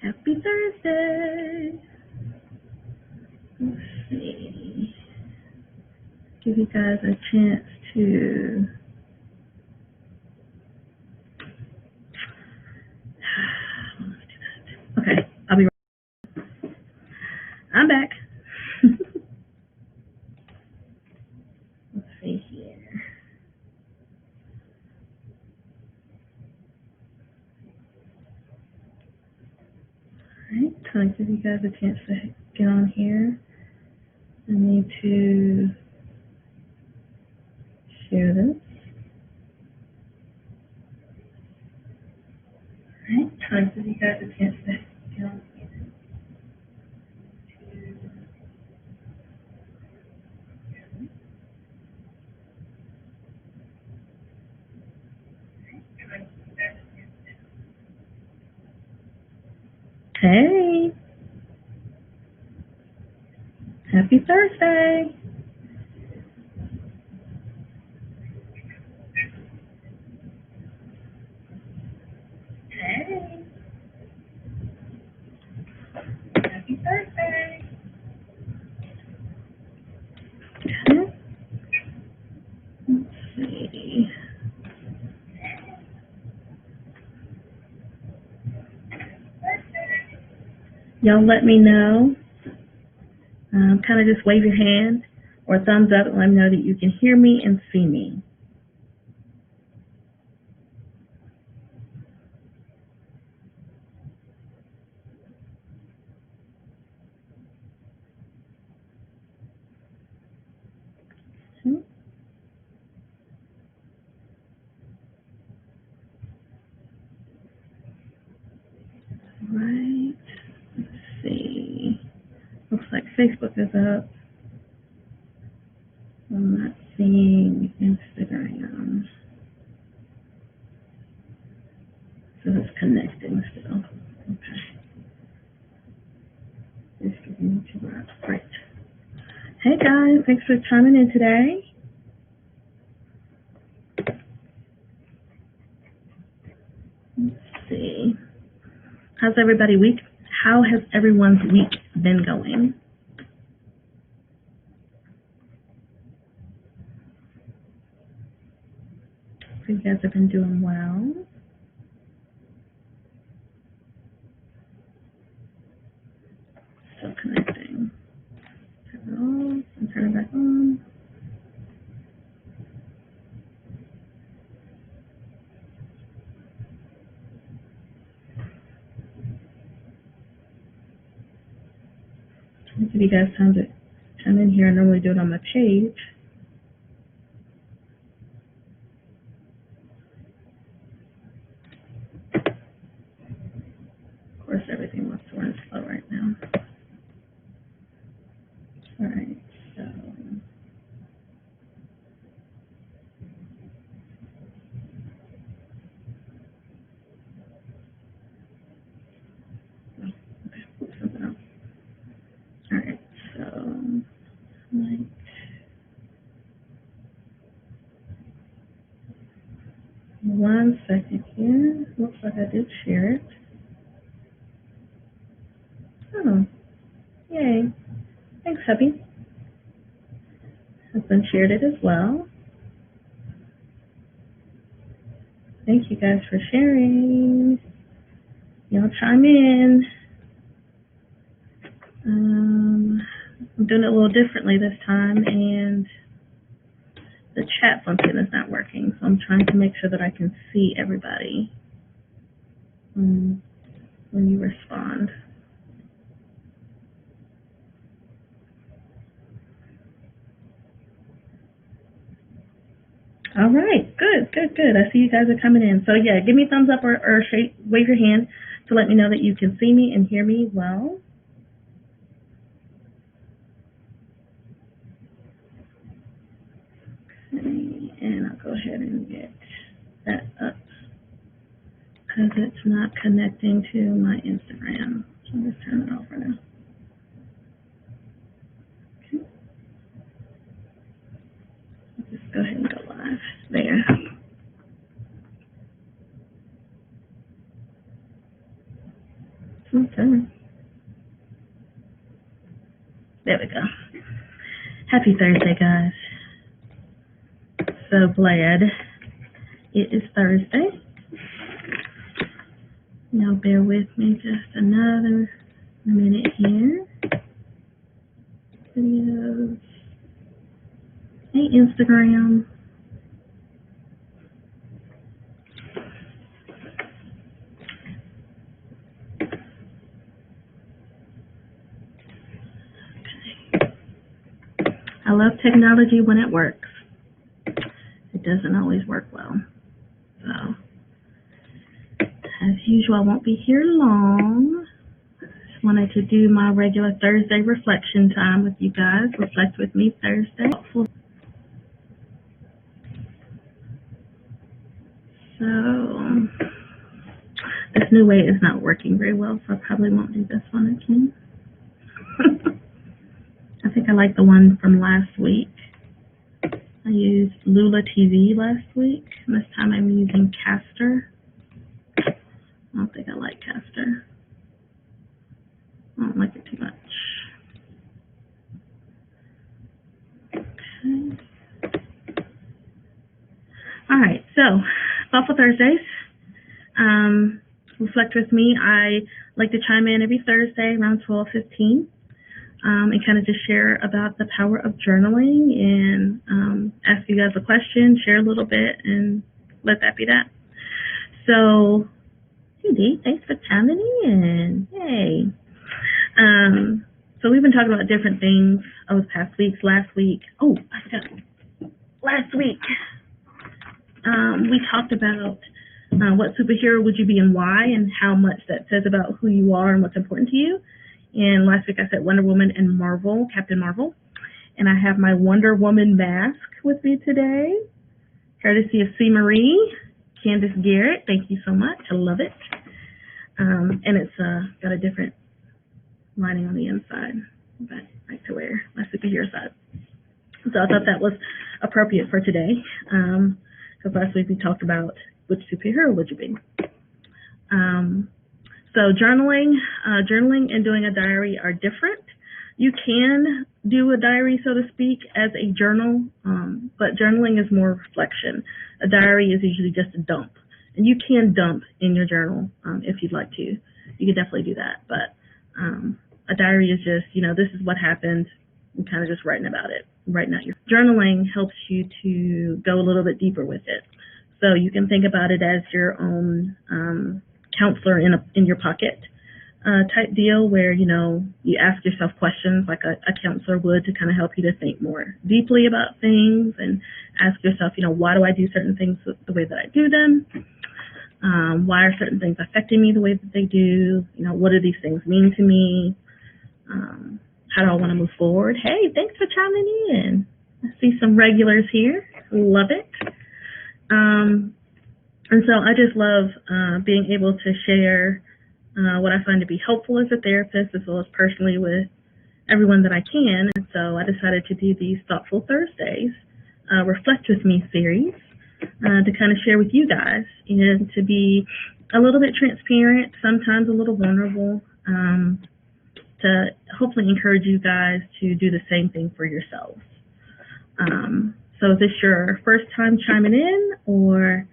Happy Thursday. Let's see. Give you guys a chance to okay, I'll be right. I'm back. Let's see here. Alright, so I'll give you guys a chance to get on here. I need to share this. Alright, so I'll give you guys a chance to get on here. Hey, happy Thursday. Hey, happy Thursday. Okay. Let's see. Y'all let me know. Kind of just wave your hand or thumbs up and let me know that you can hear me and see me. Okay. Right. Let's see. Looks like Facebook is up. I'm not seeing Instagram. So it's connecting still. Okay. Just giving me 2 hours. Great. Hey guys, thanks for chiming in today. Let's see. How's everybody week? How has everyone's week been going? So you guys have been doing well. Still connecting. Turn it off and turn it back on. I'll give you guys time to chime in here. I normally do it on my page. Of course, everything wants to run slow right now. All right, so. Okay, something else. All right, so. Like. One second here. Looks like I did share it. Oh, yay. Thanks, hubby. Husband shared it as well. Thank you guys for sharing. Y'all chime in. I'm doing it a little differently this time, and the chat function is not working, so I'm trying to make sure that I can see everybody when you respond. All right, good, good, good. I see you guys are coming in. So yeah, give me a thumbs up or wave your hand to let me know that you can see me and hear me well. Okay, and I'll go ahead and get that up because it's not connecting to my Instagram. So I'll just turn it off for now. Okay. Just go ahead and go live there. Okay. There we go. Happy Thursday, guys. So glad it is Thursday. Now bear with me just another minute here. Videos. Hey, Instagram. I love technology when it works. It doesn't always work well. So, as usual, I won't be here long. Just wanted to do my regular Thursday reflection time with you guys. Reflect with me Thursday. So, this new way is not working very well, so I probably won't do this one again. I think I like the one from last week. I used Lula TV last week, and this time I'm using Caster. I don't think I like Caster. I don't like it too much. Okay. All right, so Thoughtful Thursdays. Reflect with me. I like to chime in every Thursday around 12:15 and kind of just share about the power of journaling and ask you guys a question, share a little bit, and let that be that. So, hey Dee, thanks for chiming in. Hey. So we've been talking about different things over the past weeks. Last week, oh, I forgot. Last week, we talked about what superhero would you be and why, and how much that says about who you are and what's important to you. And last week I said Wonder Woman and Marvel, Captain Marvel. And I have my Wonder Woman mask with me today, courtesy of C. Marie, Candace Garrett. Thank you so much. I love it. And it's got a different lining on the inside, but I like to wear my superhero side. So I thought that was appropriate for today, because last week we talked about which superhero would you be. So journaling and doing a diary are different. You can do a diary, so to speak, as a journal, but journaling is more reflection. A diary is usually just a dump, and you can dump in your journal if you'd like to. You can definitely do that, but a diary is just, this is what happened, and kind of just writing about it, writing out your journaling helps you to go a little bit deeper with it. So you can think about it as your own counselor in your pocket type deal, where you ask yourself questions like a counselor would, to kind of help you to think more deeply about things, and ask yourself, why do I do certain things the way that I do them? Why are certain things affecting me the way that they do? What do these things mean to me? How do I want to move forward? Hey, thanks for chiming in. I see some regulars here. Love it. And so I just love being able to share what I find to be helpful as a therapist, as well as personally with everyone that I can. And so I decided to do these Thoughtful Thursdays, Reflect With Me series, to kind of share with you guys, and to be a little bit transparent, sometimes a little vulnerable, to hopefully encourage you guys to do the same thing for yourselves. So is this your first time chiming in, or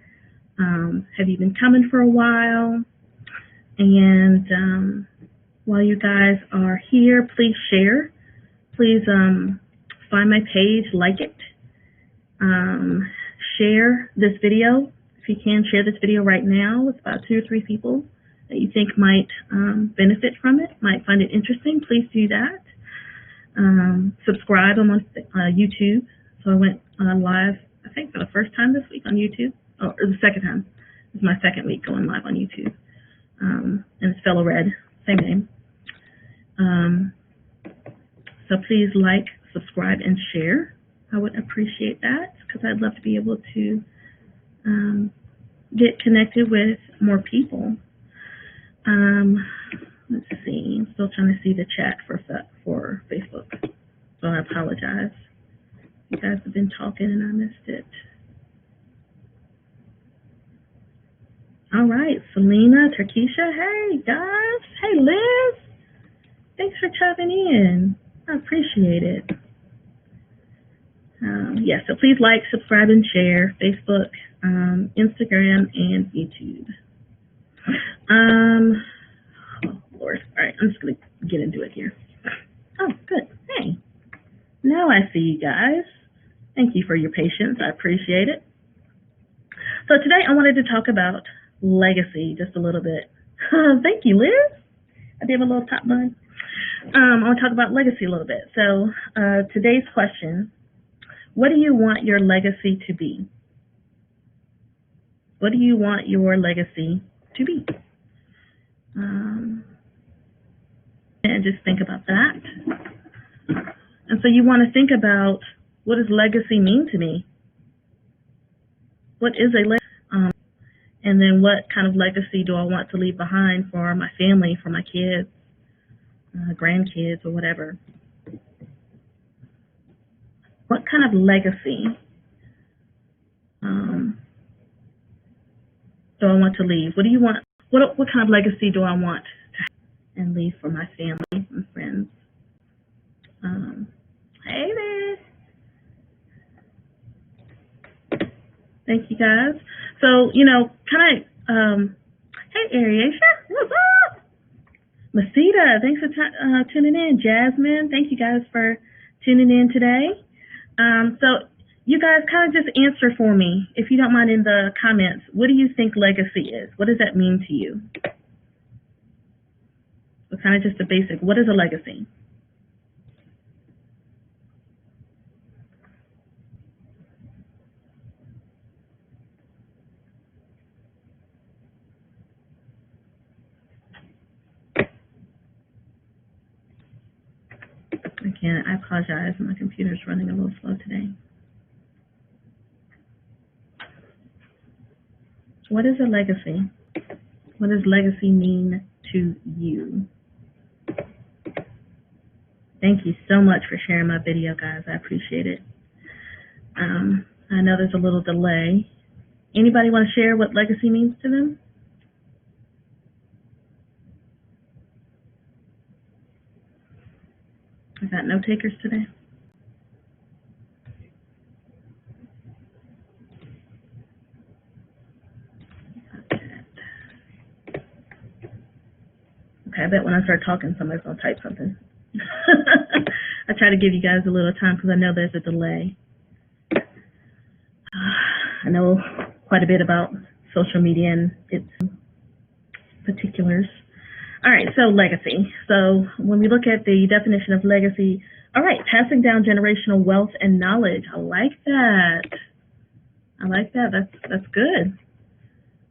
have you been coming for a while? And while you guys are here, please share. Please find my page, like it. Share this video. If you can, share this video right now with about 2 or 3 people that you think might benefit from it, might find it interesting. Please do that. Subscribe on YouTube. So I went live, I think, for the first time this week on YouTube, or the second time. This is my second week going live on YouTube. And it's Fellow Red, same name. So please like, subscribe, and share. I would appreciate that, because I'd love to be able to get connected with more people. Let's see. I'm still trying to see the chat for Facebook, so I apologize. You guys have been talking and I missed it. All right, Selena, Turkisha, hey guys, hey Liz, thanks for chiming in. I appreciate it. Yes, so please like, subscribe, and share Facebook, Instagram, and YouTube. Oh Lord, all right, I'm just gonna get into it here. Oh, good. Hey, now I see you guys. Thank you for your patience. I appreciate it. So today I wanted to talk about legacy just a little bit. Thank you, Liz. I did a little top bun. I want to talk about legacy a little bit. So today's question, what do you want your legacy to be? What do you want your legacy to be? And just think about that. And so you want to think about, what does legacy mean to me? What is a legacy? And then what kind of legacy do I want to leave behind for my family, for my kids, grandkids, or whatever? What kind of legacy do I want to leave? What do you want? What kind of legacy do I want to have and leave for my family and friends? Hey there. Thank you guys. So, kind of, hey Ariasha, what's up? Masita, thanks for tuning in. Jasmine, thank you guys for tuning in today. So you guys kind of just answer for me, if you don't mind, in the comments. What do you think legacy is? What does that mean to you? So kind of just a basic, what is a legacy? Again, I apologize. My computer's running a little slow today. What is a legacy? What does legacy mean to you? Thank you so much for sharing my video, guys. I appreciate it. I know there's a little delay. Anybody want to share what legacy means to them? I got no takers today. Okay, I bet when I start talking, somebody's going to type something. I try to give you guys a little time because I know there's a delay. I know quite a bit about social media and its particulars. All right, so legacy. So when we look at the definition of legacy, all right, passing down generational wealth and knowledge. I like that. I like that. That's good.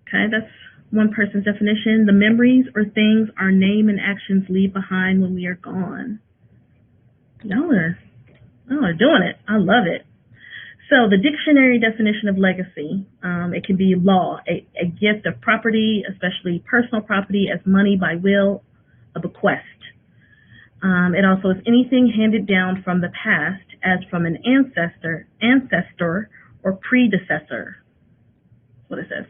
Okay, that's one person's definition. The memories or things our name and actions leave behind when we are gone. Y'all are doing it. I love it. So the dictionary definition of legacy, it can be law, a gift of property, especially personal property, as money by will, a bequest. It also is anything handed down from the past as from an ancestor or predecessor. That's what it says.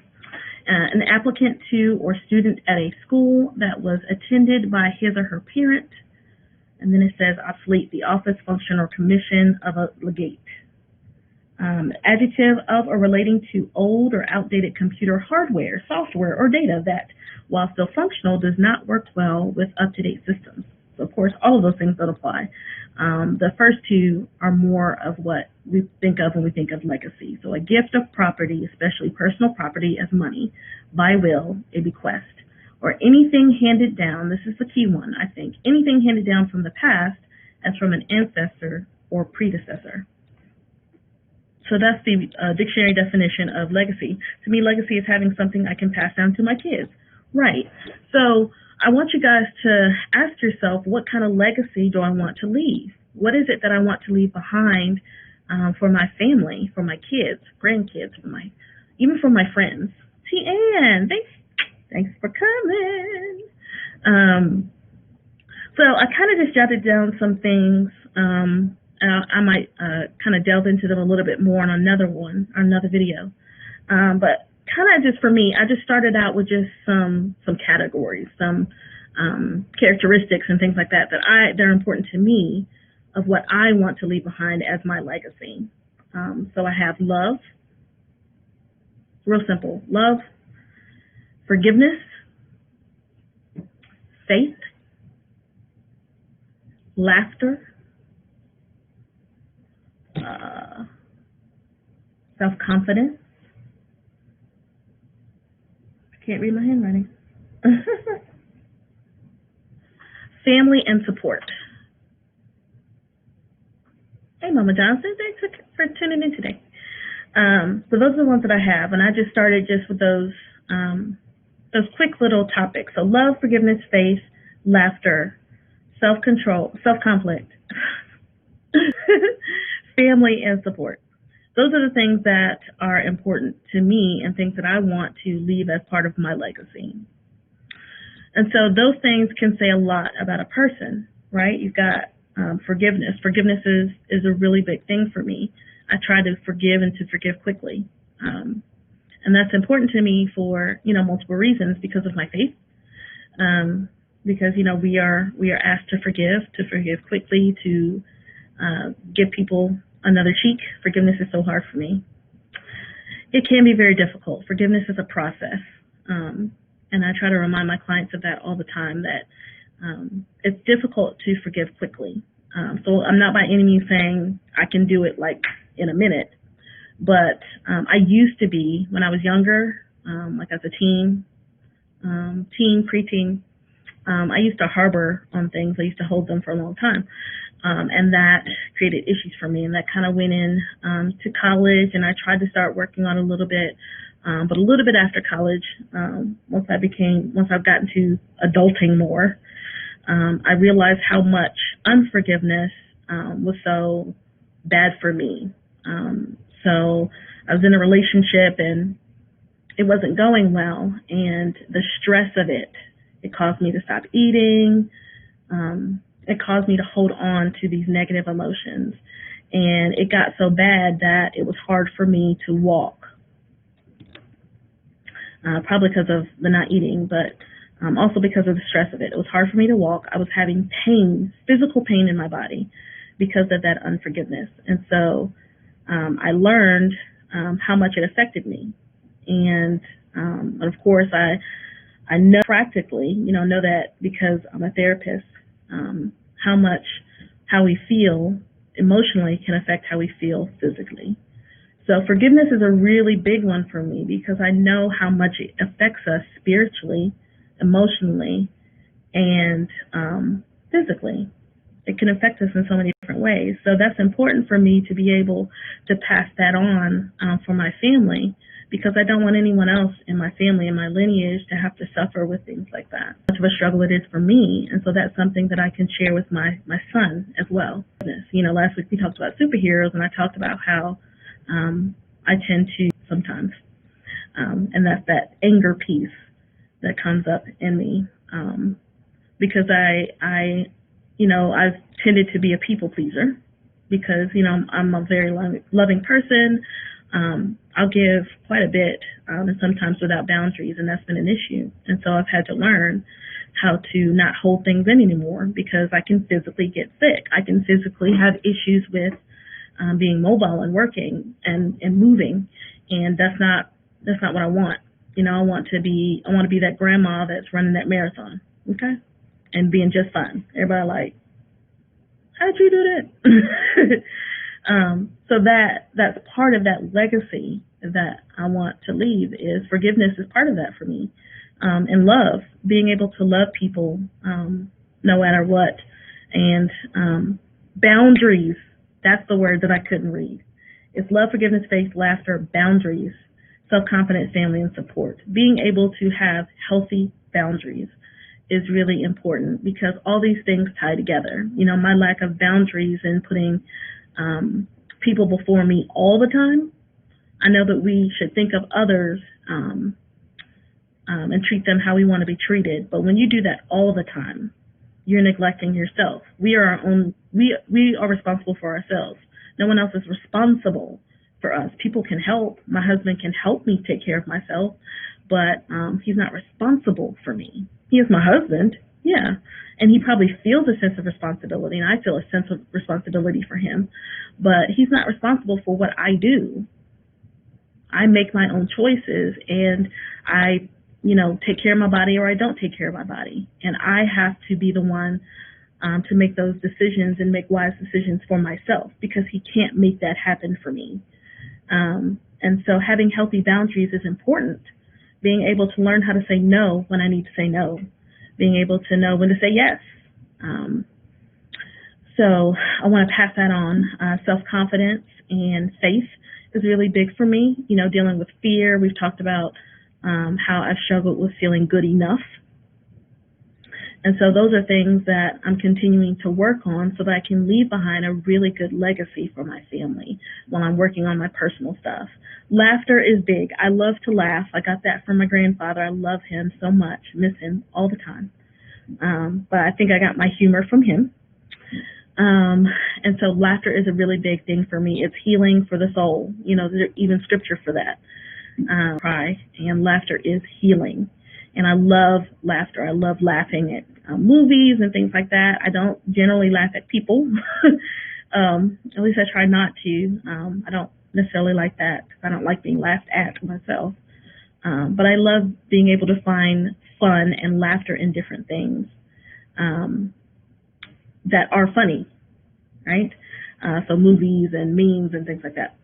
An applicant to or student at a school that was attended by his or her parent. And then it says obsolete, the office, function, or commission of a legate. Adjective of or relating to old or outdated computer hardware, software, or data that, while still functional, does not work well with up-to-date systems. So, of course, all of those things don't apply. The first two are more of what we think of when we think of legacy. So a gift of property, especially personal property, as money, by will, a bequest, or anything handed down, this is the key one, I think, anything handed down from the past as from an ancestor or predecessor. So that's the dictionary definition of legacy. To me, legacy is having something I can pass down to my kids. Right. So I want you guys to ask yourself, what kind of legacy do I want to leave? What is it that I want to leave behind for my family, for my kids, grandkids, even for my friends? T. Ann, thanks for coming. So I kind of just jotted down some things. I might kind of delve into them a little bit more on another video. But kind of just for me, I just started out with just some categories, some characteristics and things like that that are important to me of what I want to leave behind as my legacy. So I have love, real simple, love, forgiveness, faith, laughter, self-confidence. I can't read my handwriting. Family and support. Hey, Mama Johnson, thanks for tuning in today. So those are the ones that I have, and I just started just with those quick little topics. So love, forgiveness, faith, laughter, self-control, self-conflict, family, and support. Those are the things that are important to me and things that I want to leave as part of my legacy. And so those things can say a lot about a person, right? You've got forgiveness. Forgiveness is a really big thing for me. I try to forgive and to forgive quickly. And that's important to me for, multiple reasons, because of my faith. Because, we are asked to forgive quickly, to give people another cheek. Forgiveness is so hard for me. It can be very difficult. Forgiveness is a process. And I try to remind my clients of that all the time, that it's difficult to forgive quickly. So I'm not by any means saying I can do it like in a minute, but I used to be, when I was younger, like as a teen, preteen, I used to harbor on things. I used to hold them for a long time. And that created issues for me, and that kind of went in to college, and I tried to start working on a little bit, but a little bit after college, once I've gotten to adulting more, I realized how much unforgiveness was so bad for me. So I was in a relationship and it wasn't going well, and the stress of it caused me to stop eating. It caused me to hold on to these negative emotions, and it got so bad that it was hard for me to walk. Probably because of the not eating, but also because of the stress of it. It was hard for me to walk. I was having pain, physical pain in my body because of that unforgiveness. And so I learned how much it affected me. And of course, I know practically, know that because I'm a therapist, how we feel emotionally can affect how we feel physically. So forgiveness is a really big one for me, because I know how much it affects us spiritually, emotionally, and physically. It can affect us in so many different ways. So that's important for me to be able to pass that on for my family, because I don't want anyone else in my family and my lineage to have to suffer with things like that. Much of a struggle it is for me, and so that's something that I can share with my son as well. Last week we talked about superheroes, and I talked about how I tend to sometimes, and that's that anger piece that comes up in me, because I've tended to be a people pleaser, because I'm a very loving person. I'll give quite a bit, and sometimes without boundaries, and that's been an issue. And so I've had to learn how to not hold things in anymore, because I can physically get sick. I can physically have issues with being mobile and working and moving, and that's not what I want. I want to be that grandma that's running that marathon, okay, and being just fine. Everybody like, how'd you do that? So that's part of that legacy that I want to leave. Is forgiveness is part of that for me, and love, being able to love people no matter what, and boundaries. That's the word that I couldn't read. It's love, forgiveness, faith, laughter, boundaries, self-confidence, family, and support. Being able to have healthy boundaries is really important, because all these things tie together. My lack of boundaries and putting people before me all the time. I know that we should think of others and treat them how we want to be treated. But when you do that all the time, you're neglecting yourself. We are responsible for ourselves. No one else is responsible for us. People can help. My husband can help me take care of myself, but he's not responsible for me. He is my husband, yeah, and he probably feels a sense of responsibility, and I feel a sense of responsibility for him, but he's not responsible for what I do. I make my own choices, and I, take care of my body, or I don't take care of my body, and I have to be the one to make those decisions and make wise decisions for myself, because he can't make that happen for me. And so having healthy boundaries is important. Being able to learn how to say no when I need to say no. Being able to know when to say yes. So I want to pass that on. Self-confidence and faith is really big for me. Dealing with fear. We've talked about how I've struggled with feeling good enough. And so those are things that I'm continuing to work on so that I can leave behind a really good legacy for my family while I'm working on my personal stuff. Laughter is big. I love to laugh. I got that from my grandfather. I love him so much. Miss him all the time. But I think I got my humor from him. And so laughter is a really big thing for me. It's healing for the soul. There's even scripture for that. Cry, and laughter is healing. And I love laughter. I love laughing at movies and things like that. I don't generally laugh at people. At least I try not to. I don't necessarily like that because I don't like being laughed at myself. But I love being able to find fun and laughter in different things that are funny, right? So movies and memes and things like that.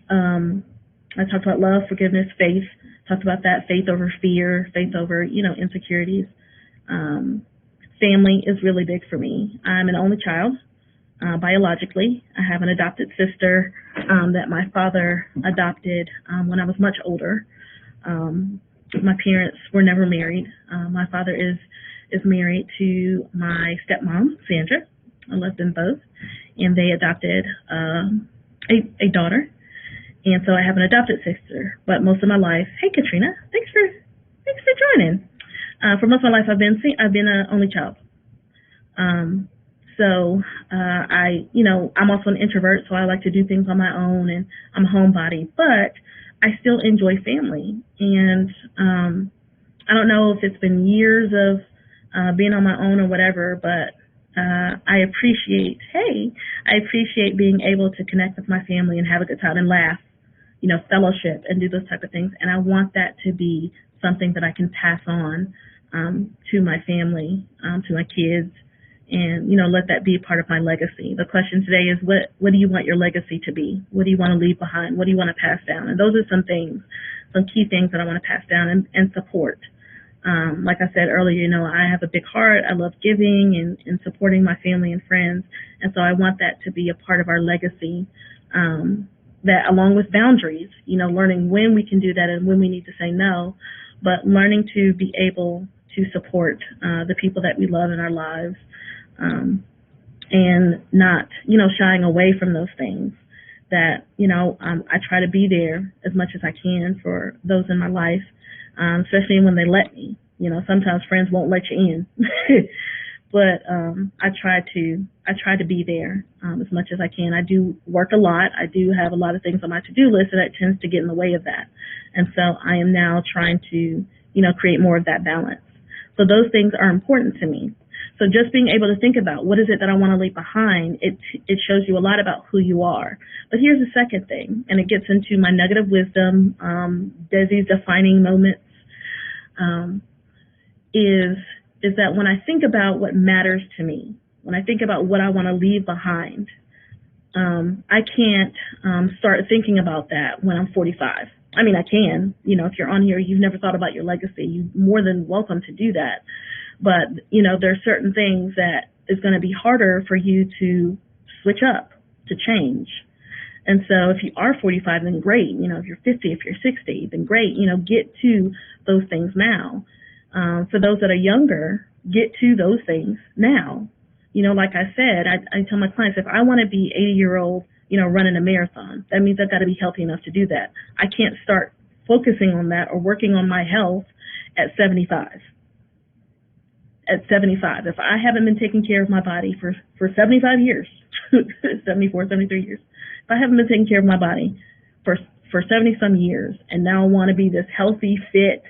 I talked about love, forgiveness, faith. Talked about that, faith over fear, faith over, insecurities. Family is really big for me. I'm an only child, biologically. I have an adopted sister that my father adopted when I was much older. My parents were never married. My father is married to my stepmom, Sandra. I love them both. And they adopted a daughter. And so I have an adopted sister, but most of my life, hey Katrina, thanks for joining. For most of my life, I've been an only child. So I'm also an introvert, so I like to do things on my own, and I'm a homebody. But I still enjoy family, and I don't know if it's been years of being on my own or whatever, but I appreciate being able to connect with my family and have a good time and laugh. Fellowship and do those type of things. And I want that to be something that I can pass on to my family, to my kids, and, let that be a part of my legacy. The question today is, what do you want your legacy to be? What do you want to leave behind? What do you want to pass down? And those are some key things that I want to pass down and support. Like I said earlier, I have a big heart. I love giving and supporting my family and friends. And so I want that to be a part of our legacy. That along with boundaries, learning when we can do that and when we need to say no, but learning to be able to support the people that we love in our lives, and not, shying away from those things. That, I try to be there as much as I can for those in my life, especially when they let me. Sometimes friends won't let you in. But I try to be there as much as I can. I do work a lot. I do have a lot of things on my to-do list, and that tends to get in the way of that. And so I am now trying to, create more of that balance. So those things are important to me. So just being able to think about what is it that I want to leave behind, it shows you a lot about who you are. But here's the second thing, and it gets into my nugget of wisdom, Desi's defining moments, is that when I think about what matters to me, when I think about what I want to leave behind, I can't start thinking about that when I'm 45. I mean, I can. If you're on here, you've never thought about your legacy, you're more than welcome to do that. But, there are certain things that is going to be harder for you to switch up, to change. And so if you are 45, then great. If you're 50, if you're 60, then great. Get to those things now. For those that are younger, get to those things now. Like I said, I tell my clients, if I want to be 80-year-old, running a marathon, that means I've got to be healthy enough to do that. I can't start focusing on that or working on my health at 75. At 75, if I haven't been taking care of my body for 75 years, 74, 73 years, If I haven't been taking care of my body for 70 some years, and now I want to be this healthy, fit,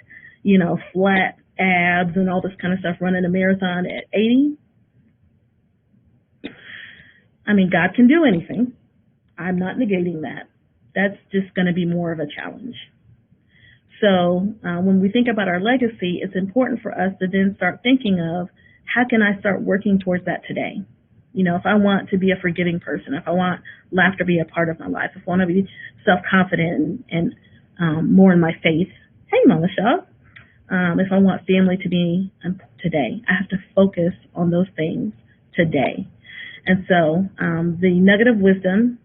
flat abs and all this kind of stuff, running a marathon at 80, I mean, God can do anything. I'm not negating that. That's just going to be more of a challenge. So when we think about our legacy, it's important for us to then start thinking of, how can I start working towards that today? If I want to be a forgiving person, if I want laughter to be a part of my life, if I want to be self-confident and more in my faith, hey, Mama Shaw, if I want family to be today, I have to focus on those things today. And so the nugget of wisdom